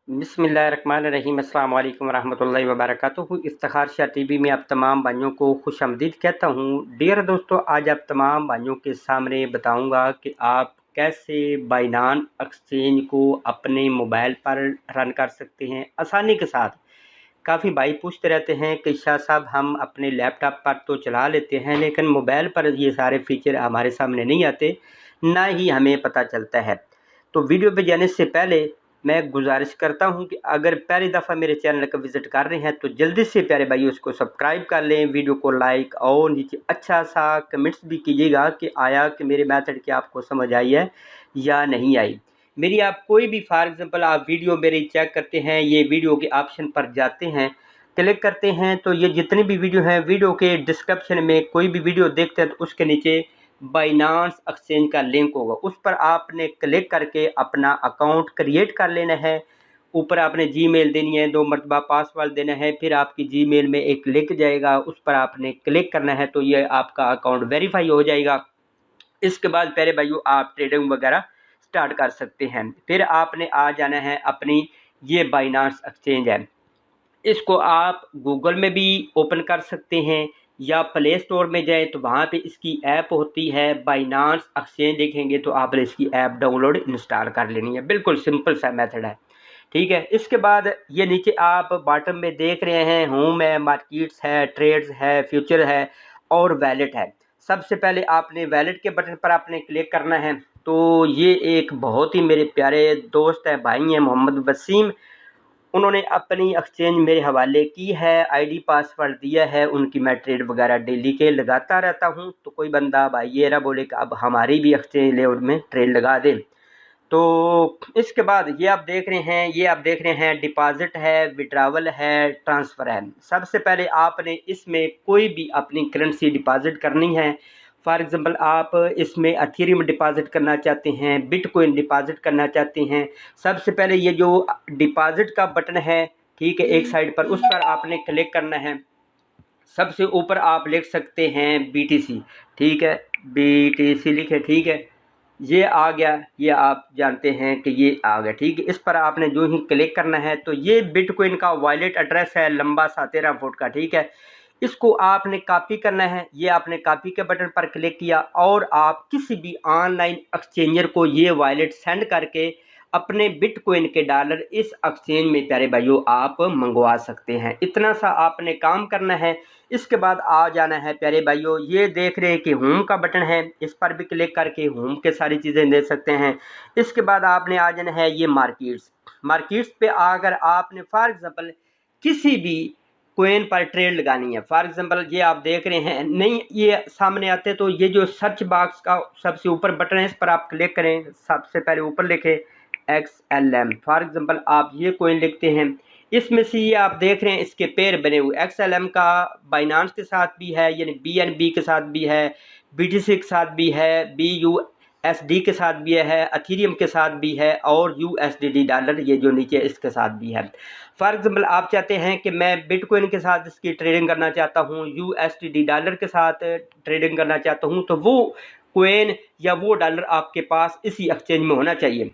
बिस्मिल्लाहिर्रहमानिर्रहीम अस्सलाम वालेकुम रहमतुल्लाहि व बरकातुहू। इफ्तिखार शाह टीवी में आप तमाम भाइयों को खुशामदीद कहता हूँ। डियर दोस्तों, आज आप तमाम भाइयों के सामने बताऊँगा कि आप कैसे बाइनांस एक्सचेंज को अपने मोबाइल पर रन कर सकते हैं आसानी के साथ। काफ़ी भाई पूछते रहते हैं कि शाह साहब हम अपने लैपटॉप पर तो चला लेते हैं लेकिन मोबाइल पर ये सारे फीचर हमारे सामने नहीं आते, ना ही हमें पता चलता है। तो वीडियो पे जाने से पहले मैं गुजारिश करता हूं कि अगर पहली दफ़ा मेरे चैनल का विज़िट कर रहे हैं तो जल्दी से प्यारे भाई उसको सब्सक्राइब कर लें, वीडियो को लाइक और नीचे अच्छा सा कमेंट्स भी कीजिएगा कि आया कि मेरे मेथड की आपको समझ आई है या नहीं आई। मेरी आप कोई भी फॉर एग्ज़ाम्पल आप वीडियो मेरी चेक करते हैं, ये वीडियो के ऑप्शन पर जाते हैं, क्लिक करते हैं तो ये जितनी भी वीडियो हैं, वीडियो के डिस्क्रिप्शन में कोई भी वीडियो देखते हैं तो उसके नीचे बाइनांस एक्सचेंज का लिंक होगा, उस पर आपने क्लिक करके अपना अकाउंट क्रिएट कर लेना है। ऊपर आपने जीमेल देनी है, 2 मरतबा पासवर्ड देना है, फिर आपकी जीमेल में एक लिंक जाएगा, उस पर आपने क्लिक करना है तो ये आपका अकाउंट वेरीफाई हो जाएगा। इसके बाद प्यारे भाइयों आप ट्रेडिंग वगैरह स्टार्ट कर सकते हैं। फिर आपने आ जाना है अपनी ये बाइनांस एक्सचेंज है, इसको आप गूगल में भी ओपन कर सकते हैं या प्ले स्टोर में जाएं तो वहाँ पे इसकी ऐप होती है बाइनांस एक्सचेंज, देखेंगे तो आपने इसकी ऐप डाउनलोड इंस्टॉल कर लेनी है। बिल्कुल सिंपल सा मेथड है, ठीक है। इसके बाद ये नीचे आप बॉटम में देख रहे हैं होम है, मार्केट्स है, ट्रेड्स है, फ्यूचर है और वैलेट है। सबसे पहले आपने वैलेट के बटन पर आपने क्लिक करना है। तो ये एक बहुत ही मेरे प्यारे दोस्त है, भाई हैं मोहम्मद वसीम, उन्होंने अपनी एक्सचेंज मेरे हवाले की है, आईडी पासवर्ड दिया है, उनकी मैं ट्रेड वगैरह डेली के लगाता रहता हूं। तो कोई बंदा भाई ये ना बोले कि अब हमारी भी एक्सचेंज ले उनमें ट्रेड लगा दें। तो इसके बाद ये आप देख रहे हैं, ये आप देख रहे हैं डिपॉजिट है, विड्रावल है, ट्रांसफ़र है। सबसे पहले आपने इसमें कोई भी अपनी करेंसी डिपॉजिट करनी है। फॉर एग्ज़ाम्पल आप इसमें एथेरियम डिपॉजिट करना चाहते हैं, बिटकॉइन डिपॉजिट करना चाहते हैं। सबसे पहले ये जो डिपॉजिट का बटन है, ठीक है, एक साइड पर, उस पर आपने क्लिक करना है। सबसे ऊपर आप लिख सकते हैं BTC, ठीक है, BTC लिखे, ठीक है, ये आ गया, ये आप जानते हैं कि ये आ गया, ठीक है। इस पर आपने जो ही क्लिक करना है तो ये बिटकॉइन का वॉलेट एड्रेस है, लंबा सा 13 फुट का, ठीक है। इसको आपने कॉपी करना है, ये आपने कॉपी के बटन पर क्लिक किया और आप किसी भी ऑनलाइन एक्सचेंजर को ये वॉलेट सेंड करके अपने बिटकॉइन के डॉलर इस एक्सचेंज में प्यारे भाइयों आप मंगवा सकते हैं। इतना सा आपने काम करना है। इसके बाद आ जाना है प्यारे भाइयों, ये देख रहे हैं कि होम का बटन है, इस पर भी क्लिक करके होम के सारी चीज़ें दे सकते हैं। इसके बाद आपने आ जाना है ये मार्केट्स। मार्केट्स पे अगर आपने फॉर एग्जांपल किसी भी कोइन पर ट्रेड लगानी है, फॉर एग्जांपल ये आप देख रहे हैं, नहीं ये सामने आते तो ये जो सर्च बॉक्स का सबसे ऊपर बटन है, इस पर आप क्लिक करें। सबसे पहले ऊपर लिखे XLM, फॉर एग्जांपल आप ये कोइन लिखते हैं, इसमें से ये आप देख रहे हैं इसके पेयर बने हुए। XLM का बाइनांस के साथ भी है, यानी BNB के साथ भी है, BTC के साथ भी है, BUSD के साथ भी है, एथेरियम के साथ भी है और USDT डॉलर ये जो नीचे इसके साथ भी है। फॉर एग्जांपल आप चाहते हैं कि मैं बिटकॉइन के साथ इसकी ट्रेडिंग करना चाहता हूँ, USDT डॉलर के साथ ट्रेडिंग करना चाहता हूँ, तो वो कोइन या वो डॉलर आपके पास इसी एक्सचेंज में होना चाहिए।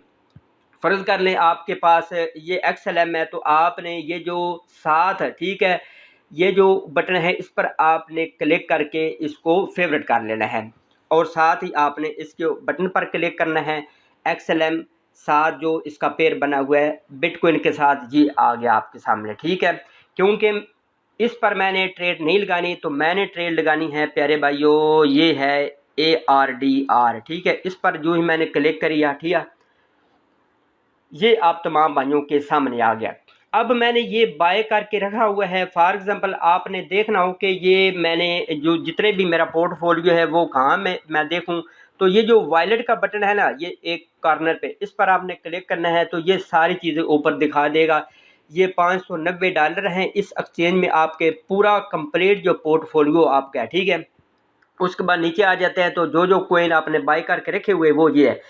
फ़र्ज़ कर लें आपके पास ये XLM है तो आपने ये जो साथ है, ठीक है, ये जो बटन है इस पर आपने क्लिक करके इसको फेवरेट कर लेना है और साथ ही आपने इसके बटन पर क्लिक करना है। XLM साथ जो इसका पेयर बना हुआ है बिटकॉइन के साथ, ये आ गया आपके सामने, ठीक है। क्योंकि इस पर मैंने ट्रेड नहीं लगानी, तो मैंने ट्रेड लगानी है प्यारे भाइयों, ये है ARDR, ठीक है। इस पर जो ही मैंने क्लिक करी, ठीक है, ये आप तमाम भाइयों के सामने आ गया। अब मैंने ये बाय करके रखा हुआ है। फॉर एग्जांपल आपने देखना हो कि ये मैंने जो जितने भी मेरा पोर्टफोलियो है वो कहाँ मैं देखूं, तो ये जो वॉलेट का बटन है ना, ये एक कॉर्नर पे, इस पर आपने क्लिक करना है तो ये सारी चीज़ें ऊपर दिखा देगा। ये $590 हैं इस एक्सचेंज में, आपके पूरा कंप्लीट जो पोर्टफोलियो आपका है, ठीक है। उसके बाद नीचे आ जाते हैं तो जो जो कोइन आपने बाई करके रखे हुए वो ये है।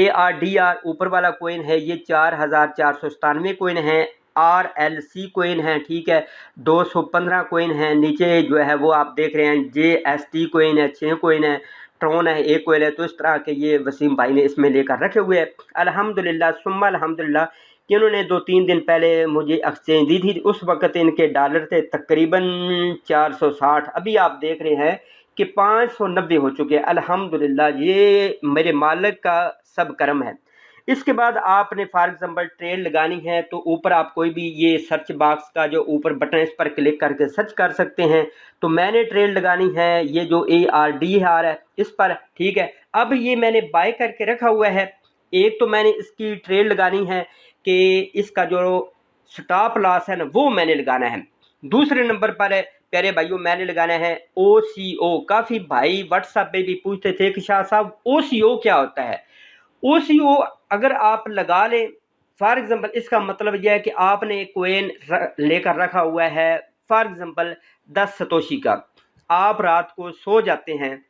ARDR ऊपर वाला कोइन है, ये 4497 कोइन है। RLC कोइन है, ठीक है, 215 कोइन है। नीचे जो है वो आप देख रहे हैं JST कोइन है, 6 कोइन है। ट्रोन है, 1 कोइन है। तो इस तरह के ये वसीम भाई ने इसमें लेकर रखे हुए हैं। अल्हम्दुलिल्लाह सुम्मा अल्हम्दुलिल्लाह इन्होंने 2-3 दिन पहले मुझे एक्सचेंज दी थी। उस वक्त इनके डॉलर थे तकरीबन 460, अभी आप देख रहे हैं कि 590 हो चुके हैं। अल्हम्दुलिल्लाह, ये मेरे मालिक का सब करम है। इसके बाद आपने फॉर एग्जांपल ट्रेड लगानी है तो ऊपर आप कोई भी ये सर्च बॉक्स का जो ऊपर बटन है इस पर क्लिक करके सर्च कर सकते हैं। तो मैंने ट्रेड लगानी है ये जो ARDR है इस पर, ठीक है। अब ये मैंने बाय करके रखा हुआ है। एक तो मैंने इसकी ट्रेड लगानी है कि इसका जो स्टॉप लॉस है ना वो मैंने लगाना है। दूसरे नंबर पर है प्यारे भाइयों मैंने लगाना है OCO। काफ़ी भाई व्हाट्सएप पे भी पूछते थे कि शाह साहब OCO क्या होता है। OCO अगर आप लगा लें, फॉर एग्जांपल इसका मतलब यह है कि आपने एक कोइन लेकर रखा हुआ है फॉर एग्जांपल 10 सतोशी का, आप रात को सो जाते हैं।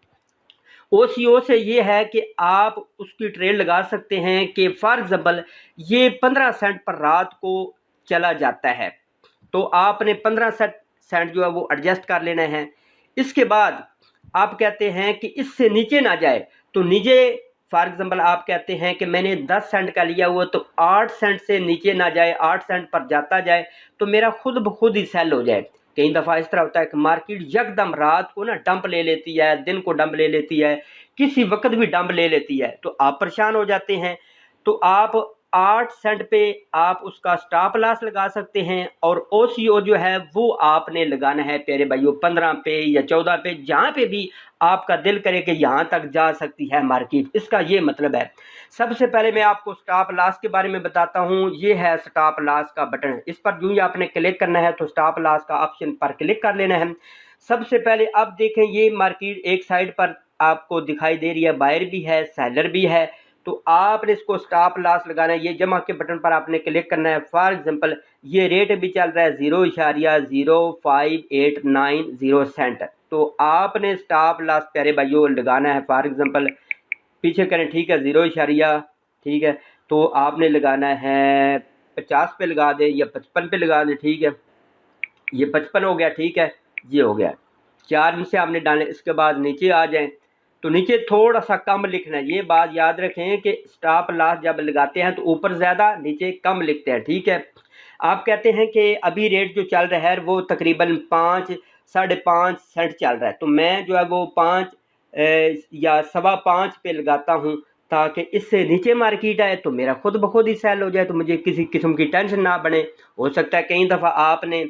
OCO से ये है कि आप उसकी ट्रेड लगा सकते हैं कि फॉर एग्जांपल ये 15 सेंट पर रात को चला जाता है, तो आपने 15 सेंट जो है वो एडजस्ट कर लेना है। इसके बाद आप कहते हैं कि इससे नीचे ना जाए, तो नीचे फॉर एग्जांपल आप कहते हैं कि मैंने 10 सेंट का लिया हुआ तो 8 सेंट से नीचे ना जाए, 8 सेंट पर जाता जाए तो मेरा खुद ब खुद ही सेल हो जाए। कई दफ़ा इस तरह होता है कि मार्केट यकदम रात को ना डंप ले लेती है, दिन को डंप ले लेती है, किसी वक्त भी डंप ले लेती है, तो आप परेशान हो जाते हैं। तो आप 8 सेंट पे आप उसका स्टॉप लॉस लगा सकते हैं और OCO जो है वो आपने लगाना है प्यारे भाइयों 15 पे या 14 पे, जहाँ पे भी आपका दिल करे कि यहाँ तक जा सकती है मार्केट, इसका ये मतलब है। सबसे पहले मैं आपको स्टॉप लॉस के बारे में बताता हूँ। ये है स्टॉप लॉस का बटन, इस पर यूँ ही आपने क्लिक करना है तो स्टॉप लॉस का ऑप्शन पर क्लिक कर लेना है। सबसे पहले अब देखें ये मार्केट एक साइड पर आपको दिखाई दे रही है, बायर भी है सेलर भी है, तो आपने इसको स्टॉप लॉस लगाना है। ये जमा के बटन पर आपने क्लिक करना है। फॉर एग्जांपल ये रेट भी चल रहा है 0.0589 सेंट, तो आपने स्टॉप लॉस प्यारे भाइयों लगाना है। फॉर एग्जांपल पीछे करें, ठीक है, 0, ठीक है, तो आपने लगाना है 50 पे लगा दें या 55 पे लगा दें, ठीक है, ये 55 हो गया, ठीक है, ये हो गया। 4 नीचे आपने डालें। इसके बाद नीचे आ जाएं तो नीचे थोड़ा सा कम लिखना है। ये बात याद रखें कि स्टॉप लॉस जब लगाते हैं तो ऊपर ज़्यादा नीचे कम लिखते हैं, ठीक है। आप कहते हैं कि अभी रेट जो चल रहा है वो तकरीबन 5 साढ़े 5 सेंट चल रहा है, तो मैं जो है वो 5 या 5.25 पे लगाता हूँ ताकि इससे नीचे मार्केट आए तो मेरा खुद ब खुद ही सेल हो जाए, तो मुझे किसी किस्म की टेंशन ना बने। हो सकता है कई दफ़ा आपने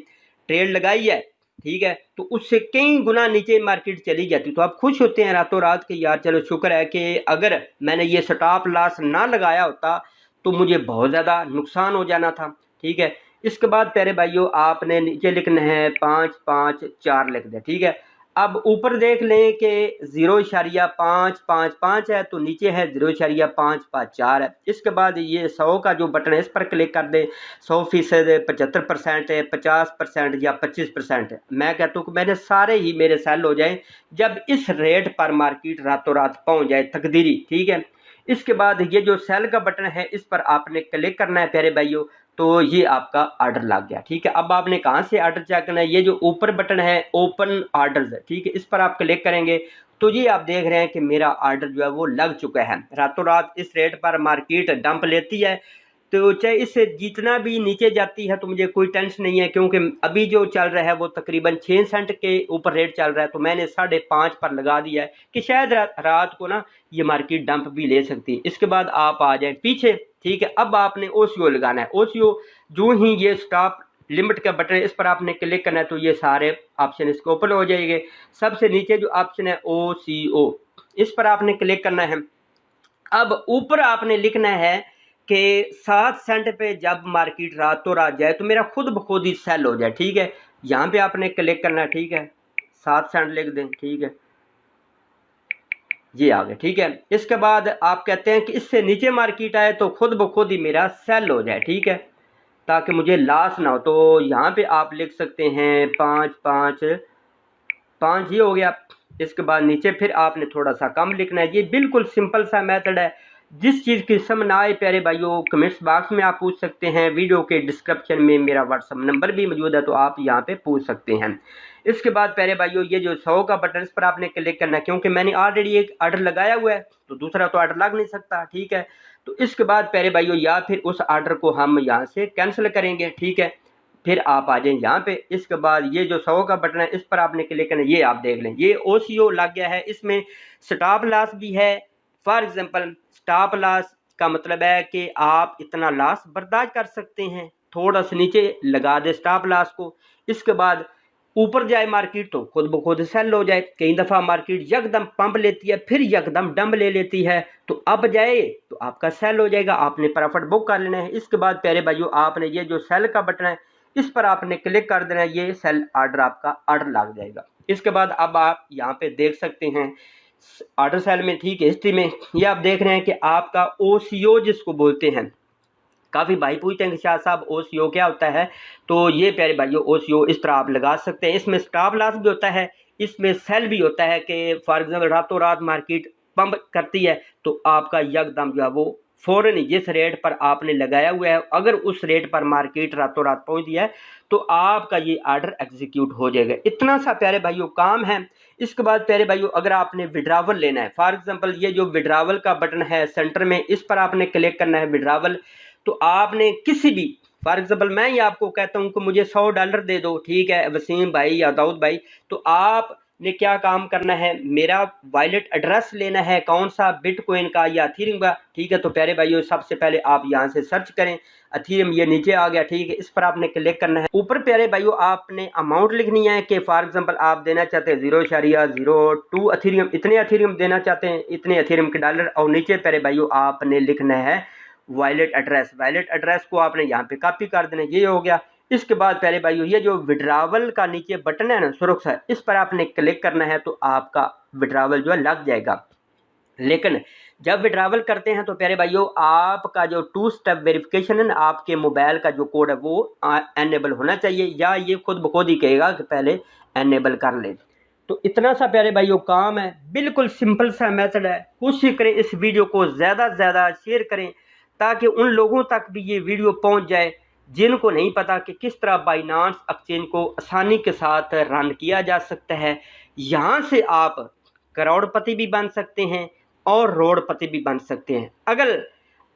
ट्रेड लगाई है, ठीक है, तो उससे कई गुना नीचे मार्केट चली जाती, तो आप खुश होते हैं रातों रात के, यार चलो शुक्र है कि अगर मैंने ये स्टॉप लॉस ना लगाया होता तो मुझे बहुत ज़्यादा नुकसान हो जाना था, ठीक है। इसके बाद प्यारे भाइयों आपने नीचे लिखना है 554 लिख दें, ठीक है। अब ऊपर देख लें कि 0.555 है, तो नीचे है 0.554 है। इसके बाद ये 100 का जो बटन है इस पर क्लिक कर दें। 100% 75% है, 50% या 25%। मैं कहता हूँ कि मैंने सारे ही मेरे सेल हो जाएं जब इस रेट पर मार्केट रातों रात पहुँच जाए तकदीरी, ठीक है। इसके बाद ये जो सेल का बटन है इस पर आपने क्लिक करना है प्यारे भाइयों, तो ये आपका ऑर्डर लग गया, ठीक है। अब आपने कहाँ से ऑर्डर चेक करना है, ये जो ऊपर बटन है ओपन ऑर्डर्स है, ठीक है, इस पर आप क्लिक करेंगे तो ये आप देख रहे हैं कि मेरा ऑर्डर जो है वो लग चुका है। रातों रात इस रेट पर मार्केट डंप लेती है, तो चाहे इससे जितना भी नीचे जाती है तो मुझे कोई टेंशन नहीं है, क्योंकि अभी जो चल रहा है वो तकरीबन 6 सेंट के ऊपर रेट चल रहा है, तो मैंने 5.5 पर लगा दिया है कि शायद रात को ना ये मार्केट डंप भी ले सकती है। इसके बाद आप आ जाए पीछे, ठीक है। अब आपने OCO लगाना है। OCO जो ही ये स्टॉप लिमिट का बटन है इस पर आपने क्लिक करना है तो ये सारे ऑप्शन इसके ओपन हो जाएंगे। सबसे नीचे जो ऑप्शन है OCO इस पर आपने क्लिक करना है। अब ऊपर आपने लिखना है कि 7 सेंट पे जब मार्केट रातों रात जाए तो मेरा खुद ब खुद ही सेल हो जाए, ठीक है। यहाँ पे आपने क्लिक करना है, ठीक है, 7 सेंट लिख दें, ठीक है, ये आ गया, ठीक है। इसके बाद आप कहते हैं कि इससे नीचे मार्केट आए तो खुद ब खुद ही मेरा सेल हो जाए, ठीक है, ताकि मुझे लॉस ना हो। तो यहाँ पे आप लिख सकते हैं 555, ये हो गया। इसके बाद नीचे फिर आपने थोड़ा सा कम लिखना है। ये बिल्कुल सिंपल सा मेथड है। जिस चीज़ की समझ ना आए प्यारे भाइयों कमेंट्स बॉक्स में आप पूछ सकते हैं। वीडियो के डिस्क्रिप्शन में मेरा व्हाट्सअप नंबर भी मौजूद है, तो आप यहाँ पे पूछ सकते हैं। इसके बाद प्यारे भाइयों ये जो 100 का बटन इस पर आपने क्लिक करना है, क्योंकि मैंने ऑलरेडी एक ऑर्डर लगाया हुआ है तो दूसरा तो ऑर्डर लग नहीं सकता, ठीक है। तो इसके बाद प्यारे भाइयों या फिर उस आर्डर को हम यहाँ से कैंसिल करेंगे, ठीक है। फिर आप आ जाएं यहाँ पे। इसके बाद ये जो 100 का बटन है इस पर आपने क्लिक करना है। ये आप देख लें ये OCO लग गया है। इसमें स्टॉप लॉस भी है। फॉर एग्जांपल स्टॉप लॉस का मतलब है कि आप इतना लॉस बर्दाश्त कर सकते हैं, थोड़ा सा नीचे लगा दे स्टॉप लॉस को। इसके बाद ऊपर जाए मार्केट तो खुद ब खुद सेल हो जाए। कई दफ़ा मार्केट यकदम पंप लेती है फिर यकदम डंप ले लेती है, तो अब जाए तो आपका सेल हो जाएगा, आपने प्रॉफिट बुक कर लेना है। इसके बाद प्यारे भाइयों आपने ये जो सेल का बटन है इस पर आपने क्लिक कर देना है, ये सेल आर्डर आपका आर्डर लग जाएगा। इसके बाद अब आप यहाँ पे देख सकते हैं आर्डर सेल में, ठीक है, हिस्ट्री में ये आप देख रहे हैं कि आपका OCO जिसको बोलते हैं। काफ़ी भाई पूछते हैं कि शाह साहब OCO क्या होता है, तो ये प्यारे भाइयों OCO इस तरह आप लगा सकते हैं। इसमें स्टॉप लॉस भी होता है, इसमें सेल भी होता है कि फॉर एग्जाम्पल रातों रात मार्केट पंप करती है तो आपका यकदम जो है वो फ़ौरन ही जिस रेट पर आपने लगाया हुआ है अगर उस रेट पर मार्केट रातों रात पहुंची है तो आपका ये आर्डर एग्जीक्यूट हो जाएगा। इतना सा प्यारे भाइयों काम है। इसके बाद प्यारे भाइयों अगर आपने विड्रावल लेना है, फॉर एग्जांपल ये जो विड्रावल का बटन है सेंटर में इस पर आपने क्लिक करना है विड्रावल। तो आपने किसी भी फॉर एग्जांपल मैं ये आपको कहता हूँ कि मुझे $100 दे दो, ठीक है वसीम भाई या दाऊद भाई, तो आपने क्या काम करना है, मेरा वॉलेट एड्रेस लेना है, कौन सा बिटकॉइन का या अथीरियम का, ठीक है। तो प्यारे भाइयों सबसे पहले आप यहाँ से सर्च करें अथीरियम, ये नीचे आ गया, ठीक है, इस पर आपने क्लिक करना है। ऊपर प्यारे भाइयों आपने अमाउंट लिखनी है कि फॉर एग्जांपल आप देना चाहते हैं 0.02 अथीरियम, इतने अथीरियम देना चाहते हैं, इतने अथीरियम के डॉलर। और नीचे प्यारे भाइयों आपने लिखना है वॉलेट एड्रेस, वॉलेट एड्रेस को आपने यहाँ पे कॉपी कर देना, ये हो गया। इसके बाद प्यारे भाइयों ये जो विड्रावल का नीचे बटन है ना सुरक्षा, इस पर आपने क्लिक करना है तो आपका विड्रावल जो है लग जाएगा। लेकिन जब विड्रावल करते हैं तो प्यारे भाइयों आपका जो 2 स्टेप वेरिफिकेशन है ना, आपके मोबाइल का जो कोड है वो एनेबल होना चाहिए, या ये खुद ब खुद ही कहेगा कि पहले एनेबल कर ले। तो इतना सा प्यारे भाइयों काम है, बिल्कुल सिंपल सा मेथड है। कोशिश करें इस वीडियो को ज़्यादा से ज़्यादा शेयर करें ताकि उन लोगों तक भी ये वीडियो पहुंच जाए जिनको नहीं पता कि किस तरह बाइनांस एक्सचेंज को आसानी के साथ रन किया जा सकता है। यहाँ से आप करोड़पति भी बन सकते हैं और रोड़पति भी बन सकते हैं। अगर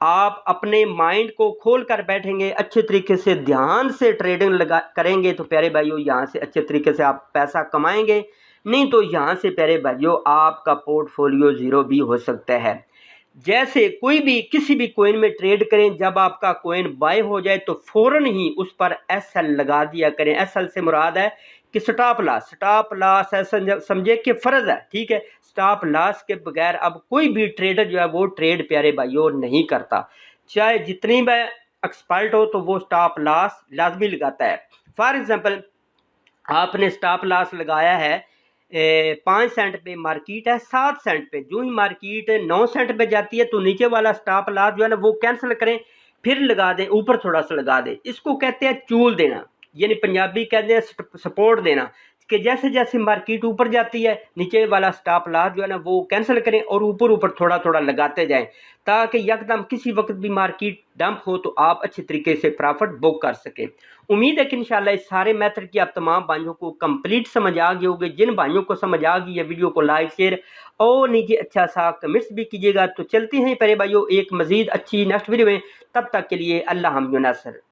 आप अपने माइंड को खोल कर बैठेंगे, अच्छे तरीके से ध्यान से ट्रेडिंग करेंगे तो प्यारे भाइयों यहाँ से अच्छे तरीके से आप पैसा कमाएंगे। नहीं तो यहाँ से प्यारे भाइयों आपका पोर्टफोलियो ज़ीरो भी हो सकता है। जैसे कोई भी किसी भी कोइन में ट्रेड करें, जब आपका कोइन बाय हो जाए तो फ़ौरन ही उस पर SL लगा दिया करें। SL से मुराद है कि स्टॉप लॉस, स्टॉप लॉस है समझे कि फ़र्ज है, ठीक है। स्टॉप लॉस के बगैर अब कोई भी ट्रेडर जो है वो ट्रेड प्यारे भाइयों नहीं करता, चाहे जितनी भी एक्सपर्ट हो तो वो स्टॉप लॉस लाजमी लगाता है। फॉर एग्जांपल आपने स्टॉप लॉस लगाया है 5 सेंट पे, मार्केट है 7 सेंट पे, जो ही मार्केट 9 सेंट पे जाती है तो नीचे वाला स्टॉप लॉस जो है ना वो कैंसिल करें, फिर लगा दें, ऊपर थोड़ा सा लगा दें। इसको कहते हैं चूल देना, यानी पंजाबी कहते हैं सपोर्ट देना, कि जैसे जैसे मार्केट ऊपर जाती है नीचे वाला स्टॉप लॉस जो है ना वो कैंसिल करें और ऊपर ऊपर थोड़ा थोड़ा लगाते जाएं, ताकि यकदम किसी वक्त भी मार्केट डंप हो तो आप अच्छे तरीके से प्रॉफिट बुक कर सकें। उम्मीद है कि इंशाल्लाह इस सारे मेथड की आप तमाम भाइयों को कंप्लीट समझ आ गई होगी। जिन भाइयों को समझ आ गई है वीडियो को लाइक शेयर और नीचे अच्छा सा कमेंट्स भी कीजिएगा। तो चलते हैं प्यारे भाइयों एक मज़ीद अच्छी नेक्स्ट वीडियो में, तब तक के लिए अल्लाह हम नासर।